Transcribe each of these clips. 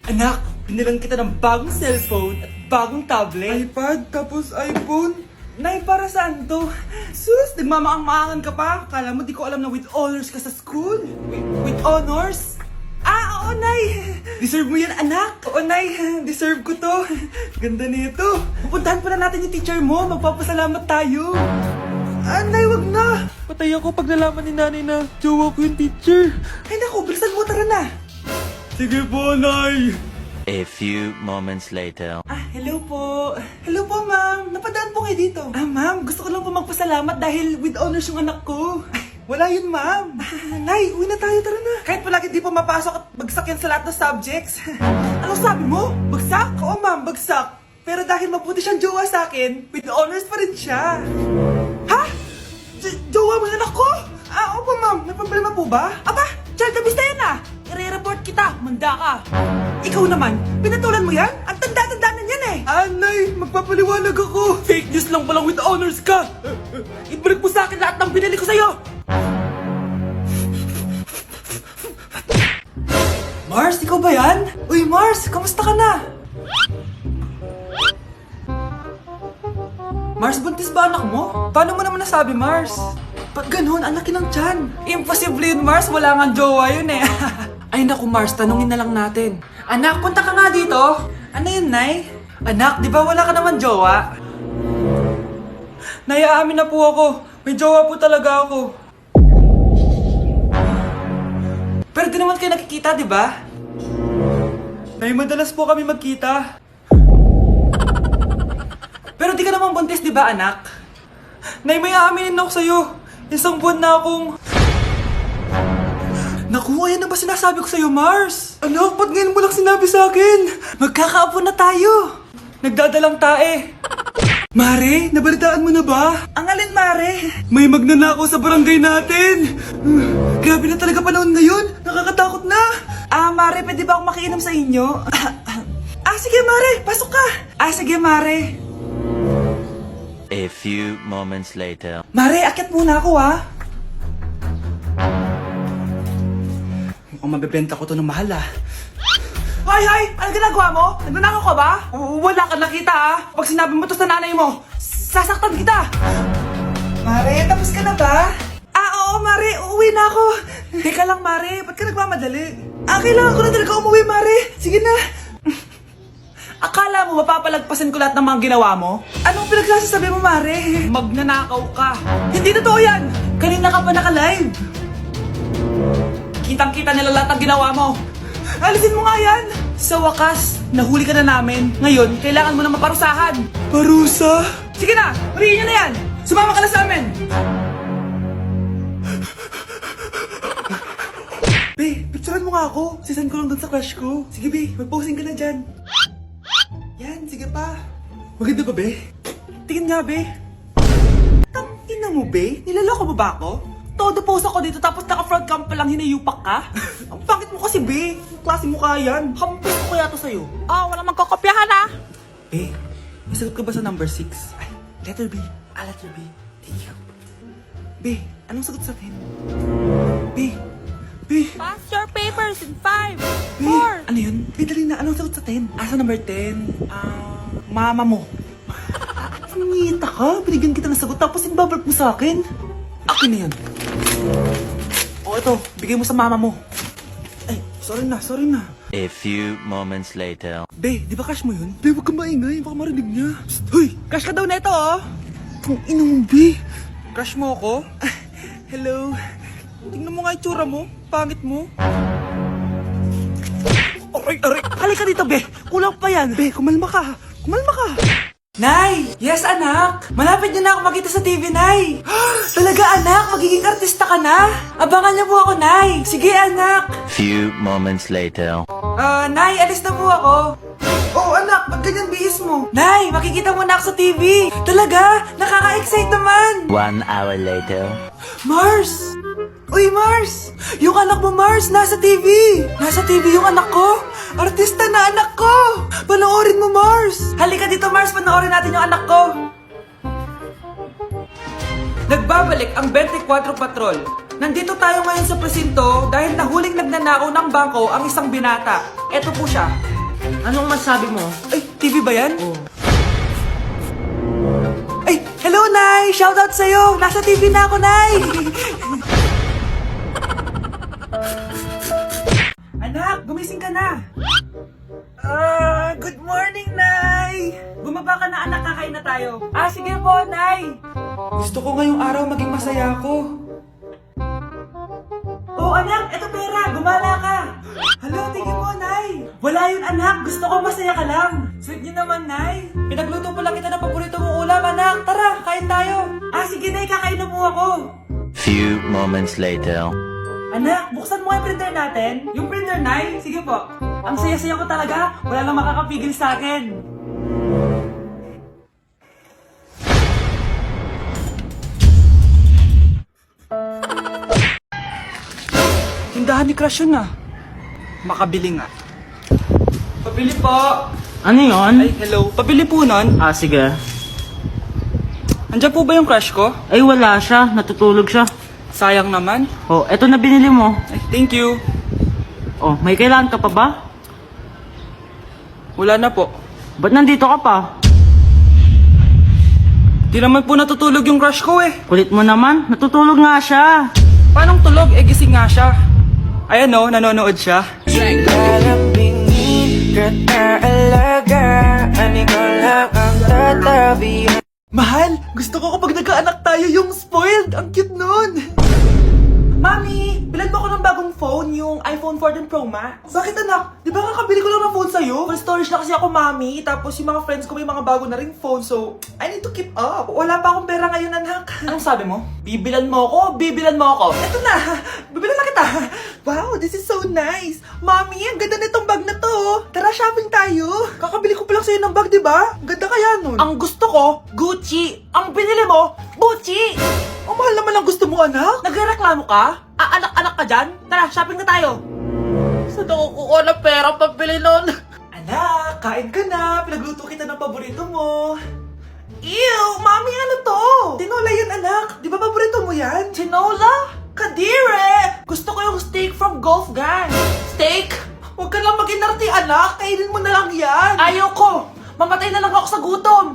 Anak, binilang kita ng bagong cellphone at bagong tablet. iPad, tapos iPhone. Nay, para saan to? Sus, nagmamaang-maangan ka pa? Kala mo di ko alam na with honors ka sa school? With honors? Ah, oo, Nay! Deserve mo yan, anak! Oo, Nay, deserve ko to. Ganda nito. Pupuntahan pa na natin yung teacher mo. Magpapasalamat tayo. Ah, Nay, wag na! Patay ako pag nalaman ni nanay na jowa ko yung teacher. Ay, naku, bilisan mo, tara na! Sige po, Nay. A few moments later. Ah, hello po. Hello po, ma'am. Napadaan po kayo dito. Ah, ma'am, gusto ko lang po magpasalamat dahil with honors yung anak ko. Ay, wala yun, ma'am. Nay, uwi na tayo, tara na. Kahit palagi di po mapasok at bagsak yan sa lahat ng subjects. Ano sabi mo? Bagsak? Oo, ma'am, bagsak. Pero dahil mabuti siyang jowa sa akin, with honors pa rin siya. Ha? Jowa mo yung anak ko? Ah, opo, ma'am. May problema po ba? Aba, child abuse na yan ah. I-report kita, manda ka. Ikaw naman, pinatulan mo yan? Ang tanda-tanda na yan eh. Anay, magpapaliwanag ako. Fake news lang palang with honors ka. Ibalik mo sa akin lahat ng binili ko sa'yo. Mars, ikaw ba yan? Uy, Mars, kamusta ka na? Mars, buntis ba anak mo? Paano mo naman nasabi, Mars? Ba't ganun? Ang laki ng tiyan. Imposible yun, Mars. Wala nga jowa yun eh. Ay naku, Mars, tanungin na lang natin. Anak, punta ka nga dito. Ano yun, Nay? Anak, di ba wala ka naman jowa? Nay, aamin na po ako. May jowa po talaga ako. Pero di naman kayo nakikita, di ba? Nay, madalas po kami magkita. Pero di ka naman buntis, di ba, anak? Nay, may aaminin ako sa'yo. Isang buwan na akong... Naku, ayan na ba sinasabi ko sa'yo, Mars? Anak, ba't ngayon mo lang sinabi sa akin? Magkakaapo na tayo. Nagdadalang tae. Mare, nabalitaan mo na ba? Ang alin, Mare? May magnanakaw sa barangay natin. Grabe na talaga panahon ngayon. Nakakatakot na. Ah, Mare, pwede ba akong makiinom sa inyo? Sige, Mare. Pasok ka. Sige, Mare. A few moments later. Mare, akyat muna ako, ha? Mukhang mabibenta ko to ng mahal, ah. Hay! Ano ginagawa mo? Nagnanakaw ka ba? Wala ka nakita, ha? Pag sinabi mo to sa nanay mo, sasaktan kita! Mare, tapos ka na ba? Oo, Mare. Uuwi na ako. Teka lang, Mare. Ba't ka nagmamadali? Kailangan ko na talaga umuwi, Mare. Sige na. Akala mo mapapalagpasan ko lahat ng mga ginawa mo? Anong pinagsasabi mo, Mare? Magnanakaw ka. Hindi totoo yan! Kanina ka pa naka-live. Kitang-kita nila lahat ng ginawa mo. Alisin mo nga yan! Sa wakas, nahuli ka na namin. Ngayon, kailangan mo na maparusahan. Parusa? Sige na! Huriin niyo na yan! Sumama ka na sa amin! Be, picturean mo nga ako. Sisan ko lang dun sa crush ko. Sige, Be, mag-posing ka na dyan. Yan, sige pa. Maganda ba, be? Tingin nga, Be. Tangina mo, Be? Nilaloko mo ba ako? Todo post ako dito tapos naka-front cam pa lang hinayupak ka? Ang pangit mo kasi, Be. Ang klase mo kaya yan. Hampis ko kaya to sa'yo. Walang magkokopyahan ah. Be, nasagot ka ba sa number 6? Ay, letter B. Letter B. Thank you. Be, anong sagot sa 10? Be. Pass your papers in 5, Be, 4. ano yun? Be, dali na. Anong sagot sa 10? Sa number 10? Mama mo. Nangita ka? Binigyan kita ng sagot tapos ibabalik mo sa akin? Akin na yan. O, ito. Bigay mo sa mama mo. Ay, sorry na. A few moments later. Be, di ba crush mo yun? Be, huwag kang maingay. Baka marinig niya. Psst, hoy! Crush ka daw na ito, oh! Kung inong, be. Crush mo ako? Hello? Tingnan mo nga itsura mo. Pangit mo. Aray! Halika dito, Be. Kulang pa yan. Be, kumalma ka. Nay! Yes, anak! Malapit niyo na ako makita sa TV, Nay! Talaga, anak? Magiging artista ka na? Abangan niyo po ako, Nay! Sige, anak! Few moments later. Nay, alis na po ako. Oh, anak! Ba't ganyan bihis mo? Nay, makikita mo na ako sa TV! Talaga? Nakaka-excite naman! 1 hour later. Mars! Uy, Mars! Yung anak mo, Mars, nasa TV! Nasa TV yung anak ko! Artista na anak ko! Panoorin mo, Mars! Halika dito, Mars, panoorin natin yung anak ko! Nagbabalik ang 24 Patrol. Nandito tayo ngayon sa presinto dahil nahuling nagnanakaw ng bangko ang isang binata. Eto po siya. Anong masabi mo? Ay, TV ba yan? Ay, hello, Nay! Shoutout sa'yo! Nasa TV na ako, Nay! Anak, gumising ka na! Good morning, Nay! Bumaba ka na, anak, kakain na tayo. Sige po, Nay! Gusto ko ngayong araw maging masaya ako. Oh, anak, eto pera, gumala ka! Hala, tingin mo, Nay! Wala yun, anak, gusto ko masaya ka lang. Sweet niyo naman, Nay. Pinagluto pala kita ng paborito mong ulam, anak. Tara, kain tayo. Sige, Nay, kakain na po ako. Few moments later. Anak, buksan mo yung printer natin. Yung printer, Nay? Sige po. Ang saya-saya ko talaga. Wala lang makakapigil sa akin. Tindahan ni Crush yun makabili nga. Pabili po. Ano yon? Ay, hello. Pabili po nun. Sige. Andiyan po ba yung crush ko? Ay, wala siya. Natutulog siya. Sayang naman. Oh, eto na binili mo. Ay, thank you. Oh, may kailangan ka pa ba? Wala na po. Ba't nandito ka pa? Di naman po natutulog yung crush ko eh. Kulit mo naman. Natutulog nga siya. Paanong tulog? Gising nga siya. Ayan o, nanonood siya. Mahal, gusto ko kapag nagkaanak tayo yung spoiled. Ang cute nun. Mami, bilan mo ako ng bagong phone, yung iPhone 14 Pro Max. Bakit anak? Di ba kakabili ko lang ng phone sa'yo? Full storage na kasi ako, Mami. Tapos yung mga friends ko may mga bago na ring phone, so I need to keep up. Wala pa akong pera ngayon, anak. Anong sabi mo? Bibilan mo ako? Bibilan mo ako? Eto na, bibilan na kita. Wow, this is so nice. Mami, ang ganda nitong bag na to. Tara, shopping tayo. Kakabili ko pa lang sa'yo ng bag, di ba? Ang ganda kaya nun. Ang gusto ko, Gucci. Ang binili mo, Gucci. Ang mahal naman ang gusto mo, anak. Nagreklamo ka? Anak-anak ka dyan? Tara, shopping na tayo. Saan ako kukuha ng pera pabili nun? Anak, kain ka na. Pinagluto kita ng paborito mo. Ew, Mami, ano to? Tinola yun, anak. Di ba paborito mo yan? Tinola? Kadire! Gusto ko yung steak from Golf Gang. Steak? Huwag ka lang mag-inarti, anak. Kainin mo na lang yan. Ayoko. Mamatay na lang ako sa gutom.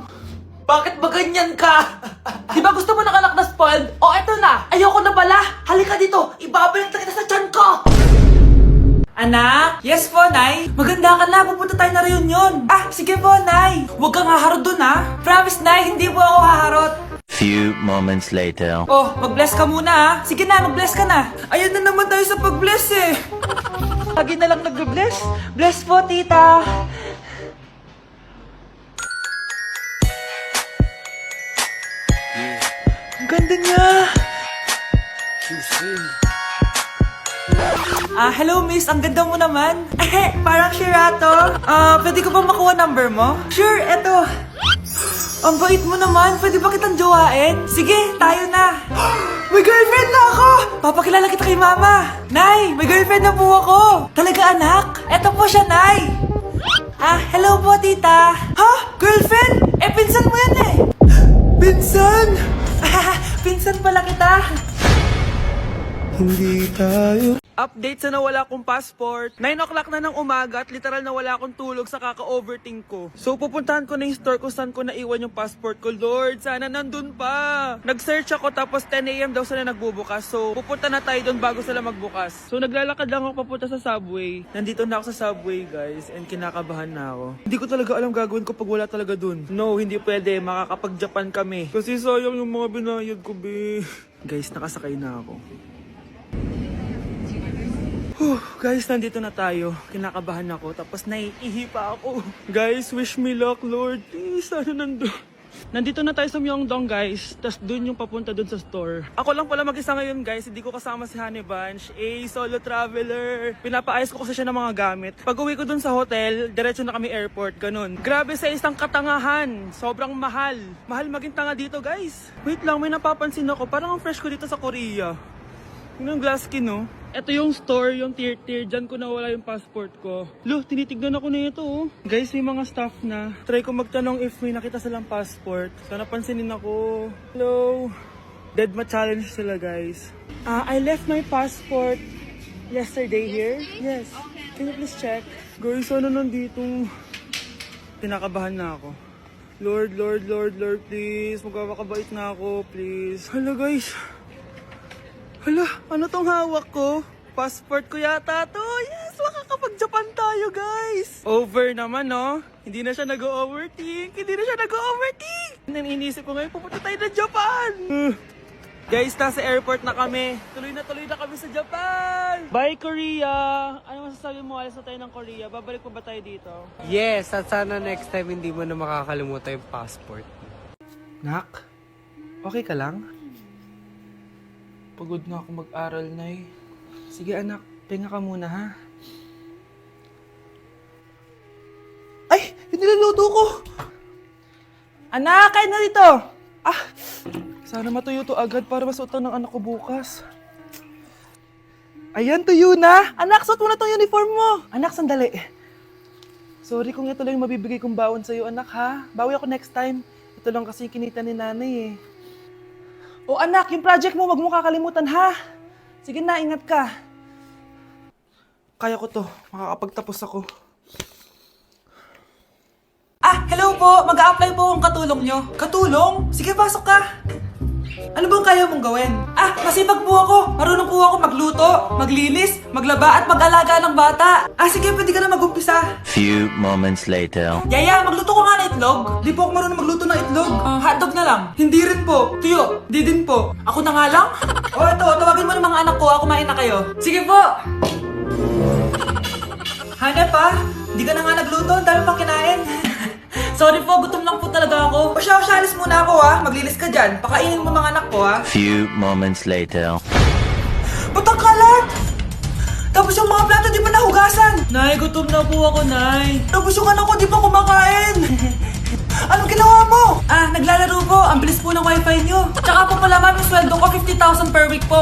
Bakit ba ganyan ka? Di ba gusto mo ng anak na spoiled? O eto na, ayoko na pala. Halika dito, ibabalik na kita sa tiyan ko. Anak? Yes po, Nay. Maganda ka na, pupunta tayo na reunion. Sige po, Nay. Huwag kang haharot dun, ha? Promise, Nay, hindi po ako haharot. Few moments later. Oh, mag-bless ka muna, ha? Sige na, mag-bless ka na. Ayun na naman tayo sa pag-bless, eh. Lagi na lang nag-bless. Bless po, tita. Ang ganda niya! Hello miss, ang ganda mo naman. Parang Shirato. Pwede ko ba makuha number mo? Sure, eto. Ang bait mo naman, pwede ba kitang jowain? Sige, tayo na. May girlfriend na ako! Papakilala kita kay mama. Nay, may girlfriend na po ako. Talaga anak? Eto po siya, Nay. Hello po tita. Ha? Girlfriend? Pinsan mo yan eh. Pinsan? Pinsan pala kita. Hindi tayo. Update sa nawala kong passport. 9 o'clock na ng umaga at literal na wala akong tulog sa kaka-overthink ko. So pupuntahan ko na yung store kung saan ko naiwan yung passport ko. Lord, sana nandun pa. Nag-search ako tapos 10 a.m. daw sila nagbubukas. So pupunta na tayo doon bago sila magbukas. So naglalakad lang ako papunta sa subway. Nandito na ako sa subway guys and kinakabahan na ako. Hindi ko talaga alam gagawin ko pag wala talaga dun. No, hindi pwede. Makakapag-Japan kami. Kasi sayang yung mga binayad ko, be. Guys, nakasakay na ako. Guys, nandito na tayo. Kinakabahan ako. Tapos naiihi pa ako. Guys, wish me luck, Lord. Please, sana nandun. Nandito na tayo sa Myeongdong, guys. Tapos dun yung papunta dun sa store. Ako lang pala mag-isa ngayon, guys. Hindi ko kasama si Honey Bunch. Solo traveler. Pinapaayos ko kasi siya ng mga gamit. Pag uwi ko dun sa hotel, diretso na kami airport. Ganun. Grabe sa isang katangahan. Sobrang mahal. Mahal maging tanga dito, guys. Wait lang, may napapansin ako. Parang ang fresh ko dito sa Korea. Yung glass skin, no? Ito yung store, yung tier. Diyan ko nawala yung passport ko. Look, tinitignan ako na ito, oh. Guys, may mga staff na. Try ko magtanong if may nakita silang passport. Sana pansinin ako. Hello? Deadma challenge sila, guys. I left my passport yesterday here? Yes. Can you please check? Guys, ano nandito? Kinakabahan na ako. Lord, please. Magkakabait na ako, please. Hala, guys. Hala, ano tong hawak ko? Passport ko yata to. Yes, makakapag-Japan tayo, guys. Over naman, no? Hindi na siya nag-overthink. Iniisip ko ngayon, pupunta tayo ng Japan. Guys, nasa airport na kami. Tuloy na kami sa Japan. Bye, Korea. Ano masasabi mo? Alis na tayo ng Korea. Babalik pa ba tayo dito? Yes, at sana next time hindi mo na makakalimutan yung passport. Nak, okay ka lang? Pagod na ako mag-aral, Nay. Sige anak, tinga ka muna ha. Ay! Yung niluluto ko! Anak, kain na dito! Sana matuyo to agad para masuotan ng anak ko bukas. Ayan, tuyo na! Anak, suot mo na tong uniform mo! Anak, sandali. Sorry kung ito lang yung mabibigay kong baon sa'yo, anak ha. Bawi ako next time. Ito lang kasi kinita ni nanay eh. O anak, yung project mo, wag mo kakalimutan ha. Sige na, ingat ka. Kaya ko to, makakapagtapos ako. Hello po! Mag-a-apply po akong katulong nyo. Katulong? Sige, pasok ka. Ano bang kaya mong gawin? Masipag po ako. Marunong po ako magluto, maglinis, maglaba at mag-alaga ng bata. Sige, pwede ka na mag-umpisa. Few moments later. Yaya, magluto ko nga ng itlog. Di po ako marunong magluto ng itlog. Hotdog na lang. Hindi rin po. Tuyo, di din po. Ako na nga lang? Ito, tawagin mo ng mga anak ko. Kumain na kayo. Sige po. Hanep di ka na nga nagluto. Ang dami pang kinain. Sorry po, gutom lang po talaga ako. Alis muna ako Maglinis ka dyan. Pakainin mo mga anak ko Few moments later. Ba't ang kalat? Tapos yung mga plato di pa nahugasan. Nay, gutom na po ako, Nay. Tapos yung anak ko di pa kumakain. Anong ginawa mo? Naglalaro po. Ang bilis po ng wifi nyo. Tsaka po pala ma'am, yung sweldo ko 50,000 per week po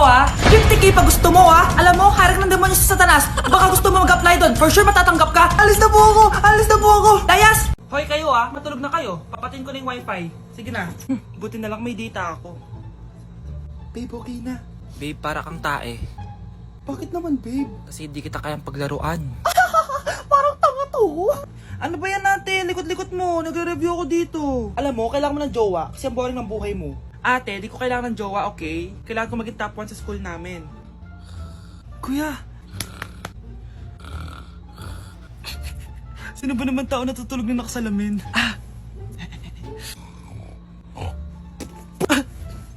50k pa gusto mo Alam mo, harap ng demonyo sa Satanas. Baka gusto mo mag-apply doon. For sure matatanggap ka. Alis na po ako. Dayas! Hoy kayo matulog na kayo. Papatin ko na yung wifi. Sige na. Buti na lang may data ako. Babe, okay na. Babe, para kang tae. Bakit naman, babe? Kasi hindi kita kayang paglaruan. Parang tanga to. Ano ba yan natin? Likot-likot mo. Nagre-review ako dito. Alam mo, kailangan mo ng jowa kasi ang boring ng buhay mo. Ate, di ko kailangan ng jowa, okay? Kailangan ko maging top 1 sa school namin. Kuya! Sino ba naman tao natutulog na nakasalamin?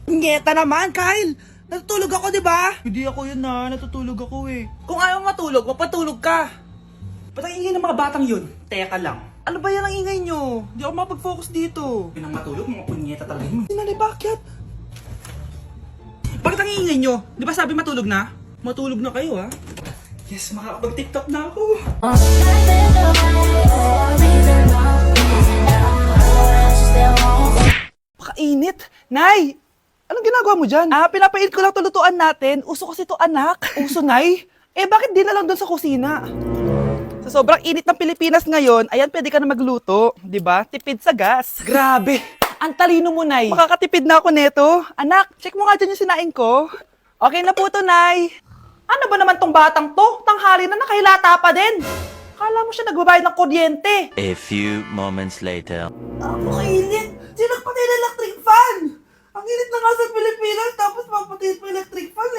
Ngeta naman, Kyle! Natutulog ako, di ba? Hindi ako yun natutulog ako eh. Kung ayaw matulog, mapatulog ka. Ba't ang ingay ng mga batang yun? Teka lang. Ano ba yan ang ingay nyo? Hindi ako makapag-focus dito. Yun ang matulog, mga punyeta talaga yun. Sinanay, bakit? Bakit ang ingay nyo? Di ba sabi matulog na? Matulog na kayo Yes, makakapag-tiktok na ako. Pakainit. Nay! Anong ginagawa mo dyan? Pinapainit ko lang tulutuan natin. Uso kasi to anak. Uso, Nay? Bakit di na lang doon sa kusina? Sa sobrang init ng Pilipinas ngayon, ayan, pwede ka na magluto. Diba? Tipid sa gas. Grabe! Ang talino mo, Nay. Makakatipid na ako neto. Anak, check mo nga dyan yung sinain ko. Okay na po to, Nay. Ano ba naman tong batang to? Tanghali na nakahilata pa din. Kala mo siya nagbabayad ng kuryente. A few moments later. Ang init! Sinakpatay na electric fan! Ang init na nga sa Pilipinas, tapos mapatay pa electric fan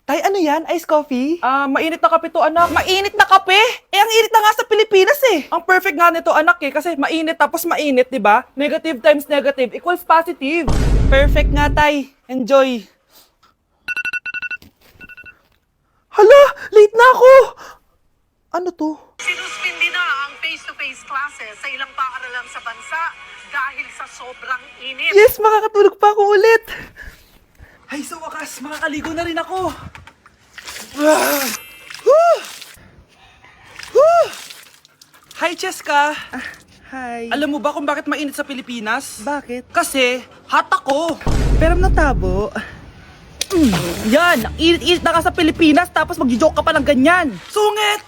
Tay, ano yan? Ice coffee? Mainit na kape to, anak. Mainit na kape? Ang init na nga sa Pilipinas Ang perfect nga nito, anak kasi mainit tapos mainit, di ba? Negative times negative equals positive. Perfect nga, Tay. Enjoy. Hala! Late na ako! Ano to? Sinuspindi na ang face-to-face classes sa ilang paaralan sa bansa dahil sa sobrang init. Yes! Makakatulog pa ako ulit! Ay, sa wakas! Makakaligo na rin ako! Hi, Cheska! Hi! Alam mo ba kung bakit mainit sa Pilipinas? Bakit? Kasi, hot ako! Pero ng tabo... Yan! Ang init-init na ka sa Pilipinas tapos mag-joke ka pa ng ganyan! Sungit!